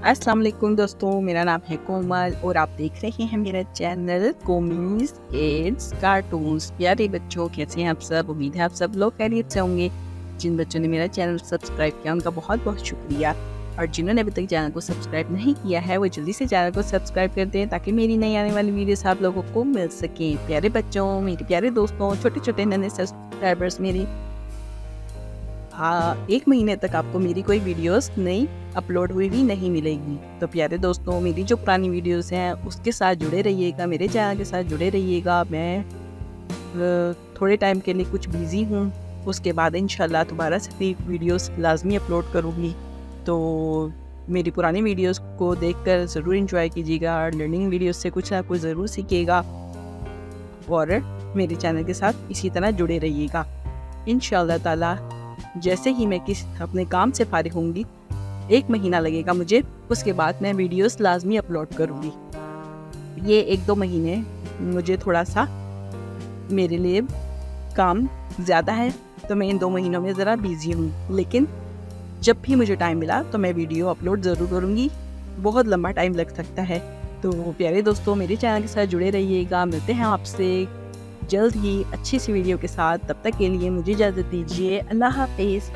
अस्सलाम वालेकुम दोस्तों, मेरा नाम है कोमल और आप देख रहे हैं मेरा चैनल कोमीज किड्स कार्टून्स। प्यारे बच्चों, कैसे हैं आप सब? उम्मीद है आप सब लोग खैरियत से होंगे। जिन बच्चों ने मेरा चैनल सब्सक्राइब किया उनका बहुत बहुत शुक्रिया, और जिन्होंने अभी तक चैनल को सब्सक्राइब नहीं किया है वो जल्दी से चैनल को सब्सक्राइब कर दें ताकि मेरी नई आने वाली वीडियोस आप लोगों को मिल सकें। प्यारे बच्चों, मेरे प्यारे दोस्तों, छोटे छोटे नन्हे सब्सक्राइबर्स मेरे, एक महीने तक आपको मेरी कोई वीडियोस नई अपलोड हुई भी नहीं मिलेगी। तो प्यारे दोस्तों, मेरी जो पुरानी वीडियोस हैं उसके साथ जुड़े रहिएगा, मेरे चैनल के साथ जुड़े रहिएगा। मैं थोड़े टाइम के लिए कुछ बिज़ी हूँ, उसके बाद इंशाल्लाह दोबारा से वीडियोस लाजमी अपलोड करूँगी। तो मेरी पुरानी वीडियोस को देखकर ज़रूर एंजॉय कीजिएगा और लर्निंग वीडियोस से कुछ ना कुछ ज़रूर सीखिएगा, और मेरे चैनल के साथ इसी तरह जुड़े रहिएगा। इंशाल्लाह ताला जैसे ही मैं अपने काम से फारिग होंगी, 1 महीना लगेगा मुझे, उसके बाद मैं वीडियोस लाजमी अपलोड करूँगी। ये 1-2 महीने मुझे थोड़ा सा मेरे लिए काम ज़्यादा है, तो मैं इन 2 महीनों में ज़रा बिज़ी हूँ, लेकिन जब भी मुझे टाइम मिला तो मैं वीडियो अपलोड ज़रूर करूँगी। बहुत लंबा टाइम लग सकता है। तो प्यारे दोस्तों, मेरे चैनल के साथ जुड़े रहिएगा। मिलते हैं आपसे जल्द ही अच्छी सी वीडियो के साथ। तब तक के लिए मुझे इजाज़त दीजिए। अल्लाह हाफ़िज़।